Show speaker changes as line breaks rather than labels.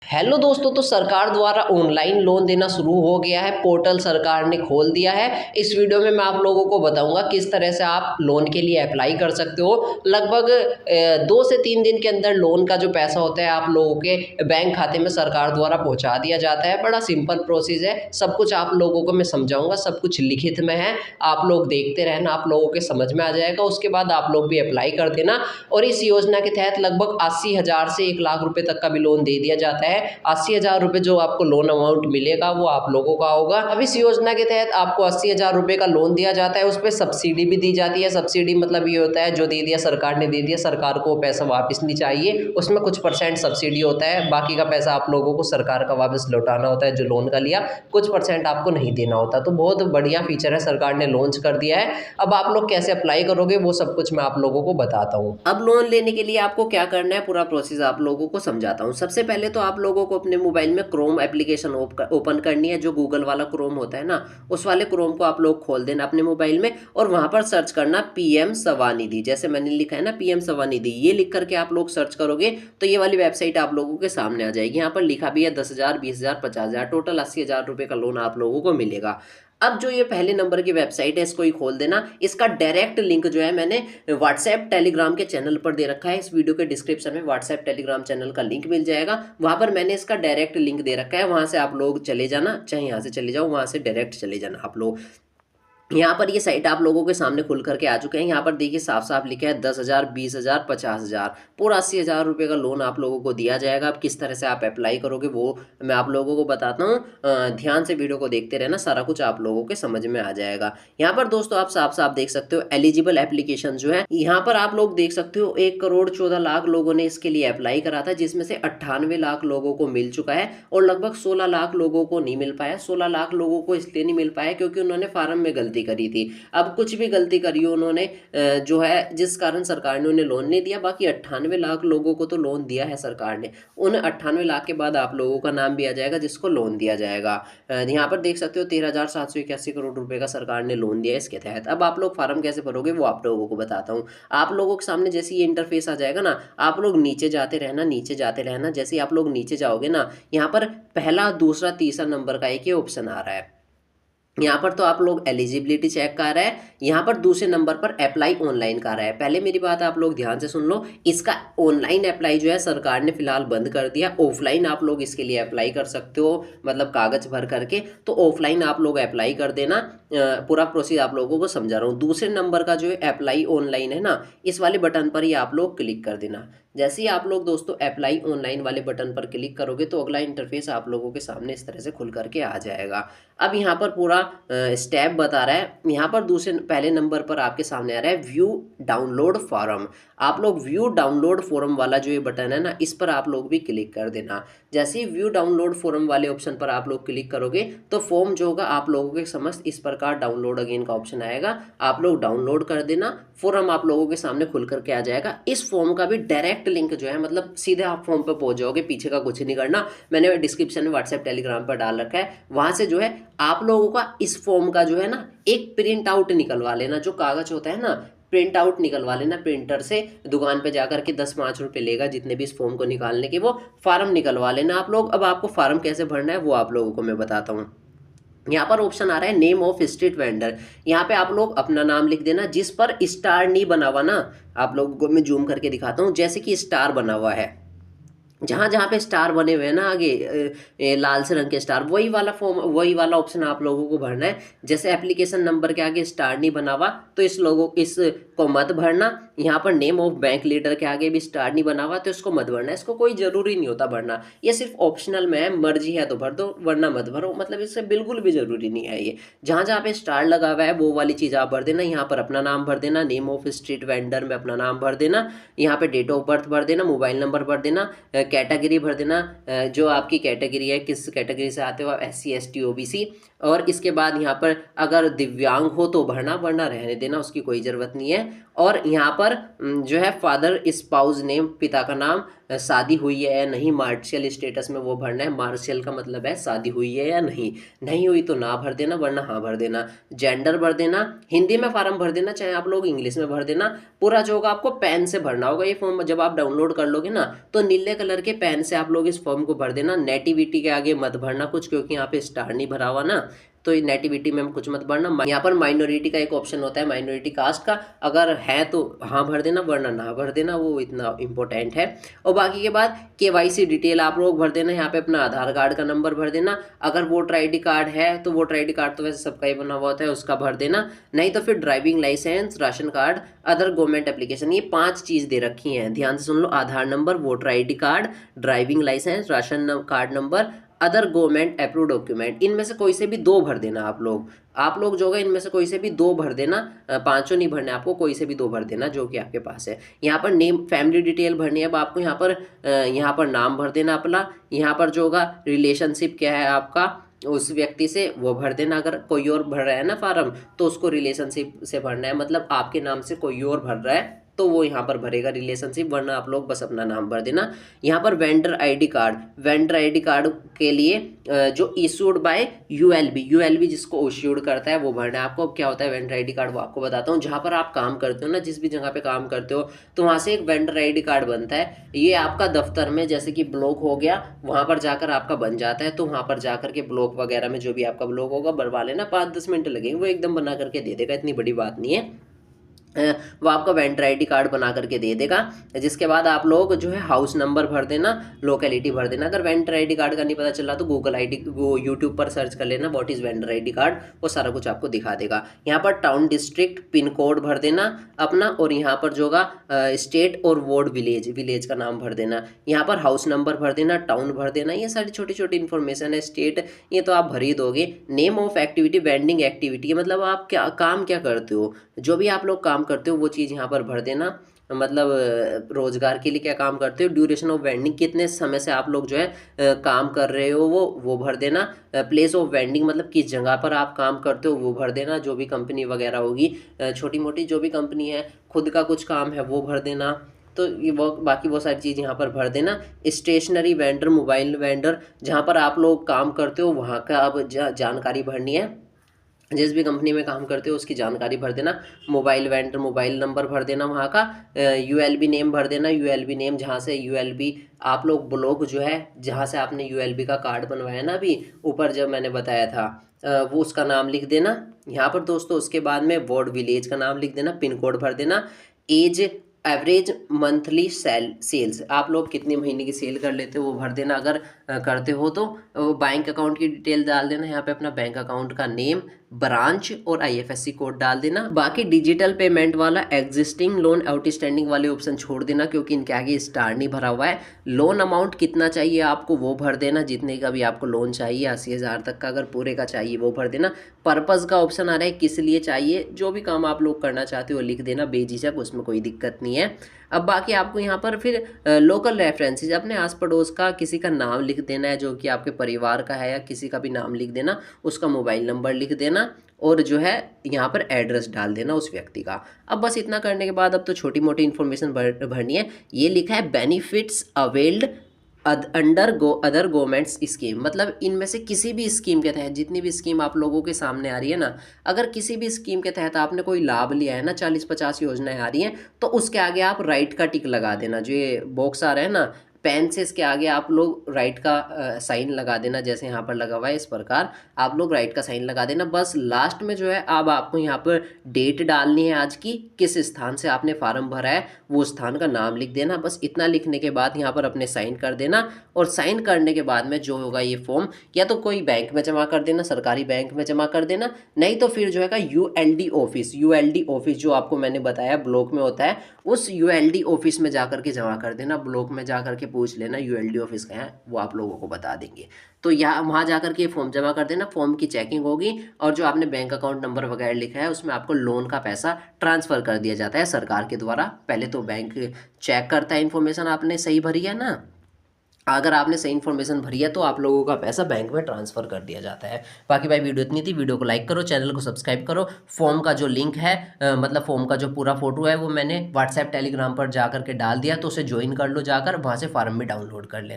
Hello दोस्तों, तो सरकार द्वारा ऑनलाइन लोन देना शुरू हो गया है। पोर्टल सरकार ने खोल दिया है। इस वीडियो में मैं आप लोगों को बताऊंगा किस तरह से आप लोन के लिए अप्लाई कर सकते हो। लगभग 2 से 3 दिन के अंदर लोन का जो पैसा होता है आप लोगों के बैंक खाते में सरकार द्वारा पहुंचा दिया जाता है। बड़ा सिंपल प्रोसेस है। सब कुछ आप लोगों को मैं समझाऊंगा, सब कुछ लिखित में है। आप लोग देखते रहना, आप लोगों के समझ में आ जाएगा। उसके बाद आप लोग भी अप्लाई कर देना। और इस योजना के तहत लगभग 80,000 से 1 लाख रुपए तक का भी लोन दे दिया जाता है। 80,000 रुपये जो आपको लोन अमाउंट मिलेगा वो आप लोगों का होगा। अब इस योजना के तहत आपको 80,000 रुपये का लोन दिया जाता है। उस पर सब्सिडी भी दी जाती है। सब्सिडी मतलब ये होता है जो दे दिया सरकार ने दे दिया, सरकार को पैसा वापस नहीं चाहिए। उसमें कुछ % सब्सिडी होता है, बाकी का पैसा आप लोगों को सरकार का वापस लौटाना होता है। जो लोन का लिया कुछ % आपको नहीं देना होता। तो बहुत बढ़िया फीचर है, सरकार ने लॉन्च कर दिया है। अब आप लोग कैसे अप्लाई करोगे वो सब कुछ मैं आप लोगों को बताता हूँ। अब लोन लेने के लिए आपको क्या करना है, पूरा प्रोसेस आप लोगों को समझाता हूँ। सबसे पहले तो आप लोगों को अपने मोबाइल में क्रोम एप्लीकेशन ओपन करनी है। जो गूगल वाला क्रोम होता है ना, उस वाले क्रोम को आप लोग खोल देना अपने मोबाइल में और वहां पर सर्च करना पीएम स्वनिधि। जैसे मैंने लिखा है ना पीएम स्वनिधि, ये लिख करके आप लोग सर्च करोगे तो ये वाली वेबसाइट आप लोगों के सामने आ जाएगी। यहाँ पर लिखा भी है 10,000, 20,000, 50,000, टोटल 80,000 रुपये का लोन आप लोगों को मिलेगा। अब जो ये पहले नंबर की वेबसाइट है इसको ही खोल देना। इसका डायरेक्ट लिंक जो है मैंने व्हाट्सएप टेलीग्राम के चैनल पर दे रखा है। इस वीडियो के डिस्क्रिप्शन में व्हाट्सएप टेलीग्राम चैनल का लिंक मिल जाएगा। वहां पर मैंने इसका डायरेक्ट लिंक दे रखा है। वहां से आप लोग चले जाना, चाहे यहाँ से चले जाओ, वहां से डायरेक्ट चले जाना आप लोग। यहाँ पर ये साइट आप लोगों के सामने खुल करके आ चुके हैं। यहाँ पर देखिए साफ साफ लिखा है 10,000, 20,000, 50,000, पूरा 80,000 रुपये का लोन आप लोगों को दिया जाएगा। अब किस तरह से आप अप्लाई करोगे वो मैं आप लोगों को बताता हूँ। ध्यान से वीडियो को देखते रहना, सारा कुछ आप लोगों के समझ में आ जाएगा। यहाँ पर दोस्तों आप साफ साफ देख सकते हो एलिजिबल एप्लीकेशन जो है, यहाँ पर आप लोग देख सकते हो 1,14,00,000 लोगों ने इसके लिए अप्लाई करा था, जिसमें से 98 लाख लोगों को मिल चुका है और लगभग 16 लाख लोगों को नहीं मिल पाया। 16 लाख लोगों को इसलिए नहीं मिल पाया क्योंकि उन्होंने फार्म में गलती करी थी। अब कुछ भी गलती करी हो उन्होंने जो है, जिस कारण सरकार ने उन्हें लोन नहीं दिया। बाकी 98 लाख लोगों को तो लोन दिया है सरकार ने। उन 98 लाख के बाद आप लोगों का नाम भी आ जाएगा जिसको लोन दिया जाएगा। यहाँ पर देख सकते हो 13,781 करोड़ रुपए का सरकार ने लोन दिया है इसके तहत। अब आप लोग फार्म कैसे भरोगे वो आप लोगों को बताता हूँ। आप लोगों के सामने जैसे ये इंटरफेस आ जाएगा ना, आप लोग नीचे जाते रहना, नीचे जाते रहना। जैसे आप लोग नीचे जाओगे ना, यहाँ पर पहला, दूसरा, तीसरा नंबर का एक ये ऑप्शन आ रहा है। यहाँ पर तो आप लोग एलिजिबिलिटी चेक कर रहा है। यहाँ पर दूसरे नंबर पर अप्लाई ऑनलाइन का रहा है। पहले मेरी बात आप लोग ध्यान से सुन लो। इसका ऑनलाइन अप्लाई जो है सरकार ने फिलहाल बंद कर दिया। ऑफलाइन आप लोग इसके लिए अप्लाई कर सकते हो, मतलब कागज भर करके। तो ऑफलाइन आप लोग अप्लाई कर देना। पूरा प्रोसेस आप लोगों को समझा रहा हूँ। दूसरे नंबर का जो है अप्लाई ऑनलाइन है ना, इस वाले बटन पर ही आप लोग क्लिक कर देना। जैसे ही आप लोग दोस्तों अप्लाई ऑनलाइन वाले बटन पर क्लिक करोगे तो अगला इंटरफेस आप लोगों के सामने इस तरह से खुल करके आ जाएगा। अब यहाँ पर पूरा स्टेप बता रहा है। यहाँ पर दूसरे पहले नंबर पर आपके सामने आ रहा है व्यू डाउनलोड फॉर्म। आप लोग व्यू डाउनलोड फॉर्म वाला जो ये बटन है ना, इस पर आप लोग भी क्लिक कर देना। जैसे ही व्यू डाउनलोड फॉर्म वाले ऑप्शन पर आप लोग क्लिक करोगे तो फॉर्म जो होगा आप लोगों के समस्त इस प्रकार डाउनलोड अगेन का ऑप्शन आएगा। आप लोग डाउनलोड कर देना। फॉर्म आप लोगों के सामने खुल करके आ जाएगा। इस फॉर्म का भी डायरेक्ट लिंक जो है, मतलब सीधे आप फॉर्म पर पहुंच जाओगे, पीछे का कुछ नहीं करना। मैंने डिस्क्रिप्शन में व्हाट्सएप टेलीग्राम पर डाल रखा है। वहां से जो है आप लोगों का इस फॉर्म का जो है ना एक प्रिंट आउट निकलवा लेना। जो कागज होता है ना, प्रिंट आउट निकलवा लेना प्रिंटर से। दुकान पे जाकर के 10-5 रुपए लेगा जितने भी इस फॉर्म को निकालने के, वो फार्म निकलवा लेना आप लोग। अब आपको फार्म कैसे भरना है वो आप लोगों को मैं बताता हूँ। यहाँ पर ऑप्शन आ रहा है नेम ऑफ स्ट्रीट वेंडर। यहाँ पे आप लोग अपना नाम लिख देना जिस पर स्टार नहीं बना हुआ ना। आप लोगों को मैं जूम करके दिखाता हूँ। जैसे कि स्टार बना हुआ है, जहां जहां पे स्टार बने हुए हैं ना आगे, लाल से रंग के स्टार, वही वाला फॉर्म, वही वाला ऑप्शन आप लोगों को भरना है। जैसे एप्लीकेशन नंबर के आगे स्टार नहीं बना हुआ तो इसको मत भरना। यहाँ पर नेम ऑफ बैंक लीडर के आगे भी स्टार नहीं बना हुआ तो इसको मत भरना। इसको कोई जरूरी नहीं होता भरना, ये सिर्फ ऑप्शनल में है। मर्जी है तो भर दो वरना मत भरो, मतलब इससे बिल्कुल भी जरूरी नहीं है। ये जहां जहां पे स्टार लगा हुआ है वो वाली चीज आप भर देना। यहाँ पर अपना नाम भर देना, नेम ऑफ स्ट्रीट वेंडर में अपना नाम भर देना। यहाँ पे डेट ऑफ बर्थ भर देना, मोबाइल नंबर भर देना, कैटेगरी भर देना, जो आपकी कैटेगरी है, किस कैटेगरी से आते हो आप, SC ST OBC। और इसके बाद यहाँ पर अगर दिव्यांग हो तो भरना, वरना रहने देना, उसकी कोई ज़रूरत नहीं है। और यहाँ पर जो है फादर स्पाउस नेम, पिता का नाम, शादी हुई है या नहीं, मार्शियल स्टेटस में वो भरना है। मार्शियल का मतलब है शादी हुई है या नहीं, नहीं हुई तो ना भर देना, वरना हाँ भर देना। जेंडर भर देना, हिंदी में फार्म भर देना, चाहे आप लोग इंग्लिश में भर देना। पूरा जो होगा आपको पेन से भरना होगा। ये फॉर्म जब आप डाउनलोड कर लोगे ना तो नीले कलर के पेन से आप लोग इस फॉर्म को भर देना। नेटिविटी के आगे मत भरना कुछ, क्योंकि यहाँ पे स्टार नहीं भरा हुआ ना, तो नेटिविटी में कुछ मत भरना। यहाँ पर माइनॉरिटी का एक ऑप्शन होता है, माइनॉरिटी कास्ट का, अगर है तो हाँ भर देना, वरना ना भर देना, वो इतना इंपॉर्टेंट है। और बाकी के बाद केवाईसी डिटेल आप लोग भर देना। यहाँ पे अपना आधार कार्ड का नंबर भर देना। अगर वोटर आईडी कार्ड है तो वोटर आईडी कार्ड तो वैसे सबका ही बना हुआ होता है, उसका भर देना। नहीं तो फिर driving licence, ration card, other government application, ये 5 चीज़ दे रखी हैं, ध्यान से सुन लो। Aadhaar number, voter ID card, driving licence, ration card number, other government approve document, इनमें से कोई से भी 2 भर देना आप लोग जो है इनमें से कोई से भी 2 भर देना। 5 नहीं भरने आपको, कोई से भी 2 भर देना जो कि आपके पास है। यहाँ पर नेम, फैमिली डिटेल भरनी है। अब आपको यहाँ पर नाम भर देना अपना। यहाँ पर जो होगा रिलेशनशिप क्या है आपका उस व्यक्ति से, वो भर देना। अगर कोई और भर रहा है ना फार्म तो उसको रिलेशनशिप से भरना है, मतलब आपके नाम से कोई और भर रहा है तो वो यहाँ पर भरेगा रिलेशनशिप, वरना आप लोग बस अपना नाम भर देना। यहाँ पर vendor ID card, vendor ID card के लिए जो इशूड बाय यूएलबी जिसको इशूड करता है वो भरना है आपको। अब क्या होता है वेंडर आईडी कार्ड, वो आपको बताता हूँ। जहाँ पर आप काम करते हो ना, जिस भी जगह पे काम करते हो, तो वहाँ से एक वेंडर आईडी कार्ड बनता है। ये आपका दफ्तर में जैसे कि ब्लॉक हो गया, वहाँ पर जाकर आपका बन जाता है, तो वहाँ पर जाकर के ब्लॉक वगैरह में जो भी आपका ब्लॉक होगा बनवा लेना। 5-10 मिनट लगेंगे, वो एकदम बना करके दे देगा, इतनी बड़ी बात नहीं है। वो आपका वेंडर आईडी कार्ड बना करके दे देगा। जिसके बाद आप लोग जो है हाउस नंबर भर देना, लोकेलिटी भर देना। अगर वेंडर आईडी कार्ड का नहीं पता चला तो गूगल आईडी वो यूट्यूब पर सर्च कर लेना, what is vendor ID card, वो सारा कुछ आपको दिखा देगा। यहाँ पर टाउन, डिस्ट्रिक्ट, पिन कोड भर देना अपना, और यहाँ पर जो होगा स्टेट और वार्ड, विलेज का नाम भर देना। यहाँ पर हाउस नंबर भर देना, टाउन भर देना। ये सारी छोटी छोटी इन्फॉर्मेशन है। स्टेट ये तो आप भर ही दोगे। Name of activity, vending activity, मतलब आप क्या काम क्या करते हो, जो भी आप लोग काम करते हो वो चीज़ यहाँ पर भर देना। मतलब रोजगार के लिए क्या काम करते हो, ड्यूरेशन ऑफ वेंडिंग, कितने समय से आप लोग जो है काम कर रहे हो वो भर देना। प्लेस ऑफ वेंडिंग, मतलब किस जगह पर आप काम करते हो वो भर देना। जो भी कंपनी वगैरह होगी, छोटी मोटी जो भी कंपनी है, खुद का कुछ काम है वो भर देना। तो ये वो बाकी वो सारी चीज़ यहाँ पर भर देना। स्टेशनरी वेंडर, मोबाइल वेंडर, जहाँ पर आप लोग काम करते हो वहाँ का अब जानकारी भरनी है। जिस भी कंपनी में काम करते हो उसकी जानकारी भर देना। मोबाइल वेंडर, मोबाइल नंबर भर देना वहाँ का। यूएलबी नेम भर देना, यूएलबी नेम जहाँ से यूएलबी आप लोग ब्लॉक जो है जहाँ से आपने यूएलबी का कार्ड बनवाया ना अभी ऊपर जब मैंने बताया था, वो उसका नाम लिख देना यहाँ पर दोस्तों। उसके बाद में वार्ड, विलेज का नाम लिख देना, पिन कोड भर देना। एज, एवरेज मंथली सेल्स, आप लोग कितने महीने की सेल कर लेते हो वो भर देना। अगर करते हो तो बैंक अकाउंट की डिटेल डाल देना। यहाँ पे अपना बैंक अकाउंट का नेम, ब्रांच और आईएफएससी कोड डाल देना। बाकी डिजिटल पेमेंट वाला, एग्जिस्टिंग लोन, आउटस्टैंडिंग वाले ऑप्शन छोड़ देना, क्योंकि इनके आगे स्टार नहीं भरा हुआ है। लोन अमाउंट कितना चाहिए आपको वो भर देना, जितने का भी आपको लोन चाहिए 80,000 तक का, अगर पूरे का चाहिए वो भर देना। पर्पज़ का ऑप्शन आ रहा है, किस लिए चाहिए, जो भी काम आप लोग करना चाहते हो लिख देना बेझिझक, उसमें कोई दिक्कत नहीं है। अब बाकी आपको यहाँ पर फिर लोकल रेफरेंसेज, अपने आस पड़ोस का किसी का नाम लिख देना है, जो कि आपके परिवार का है, या किसी का भी नाम लिख देना, उसका मोबाइल नंबर लिख देना, और जो है यहाँ पर एड्रेस डाल देना उस व्यक्ति का। अब बस इतना करने के बाद अब तो छोटी मोटी इन्फॉर्मेशन भरनी है। ये लिखा है benefits availed other governments scheme, मतलब इनमें से किसी भी स्कीम के तहत, जितनी भी स्कीम आप लोगों के सामने आ रही है ना, अगर किसी भी स्कीम के तहत आपने कोई लाभ लिया है ना, 40-50 योजनाएं आ रही हैं, तो उसके आगे आप राइट का टिक लगा देना। जो ये बॉक्स आ रहा है ना पेन से, इसके आगे आप लोग राइट का साइन लगा देना, जैसे यहाँ पर लगा हुआ है इस प्रकार आप लोग राइट का साइन लगा देना। बस लास्ट में जो है अब आपको यहाँ पर डेट डालनी है आज की, किस स्थान से आपने फार्म भरा है वो स्थान का नाम लिख देना। बस इतना लिखने के बाद यहाँ पर अपने साइन कर देना, और साइन करने के बाद में जो होगा ये फॉर्म या तो कोई बैंक में जमा कर देना, सरकारी बैंक में जमा कर देना, नहीं तो फिर जो है यूएलडी ऑफिस जो आपको मैंने बताया ब्लॉक में होता है, उस यूएलडी ऑफिस में जाकर के जमा कर देना। ब्लॉक में जाकर के पूछ लेना यूएलडी ऑफिस का है, वो आप लोगों को बता देंगे। तो यहाँ वहाँ जाकर के फॉर्म जमा कर देना, फॉर्म की चेकिंग होगी, और जो आपने बैंक अकाउंट नंबर वगैरह लिखा है उसमें आपको लोन का पैसा ट्रांसफ़र कर दिया जाता है सरकार के द्वारा। पहले तो बैंक चेक करता है इन्फॉर्मेशन आपने सही भरी है ना, अगर आपने सही इन्फॉर्मेशन भरी है तो आप लोगों का पैसा बैंक में ट्रांसफ़र कर दिया जाता है। बाकी भाई वीडियो इतनी थी, वीडियो को लाइक करो, चैनल को सब्सक्राइब करो। फॉर्म का जो लिंक है मतलब फॉर्म का जो पूरा फोटो है वो मैंने व्हाट्सएप टेलीग्राम पर जा कर के डाल दिया, तो उसे ज्वाइन कर लो जाकर, वहाँ से फॉर्म भी डाउनलोड कर लेना।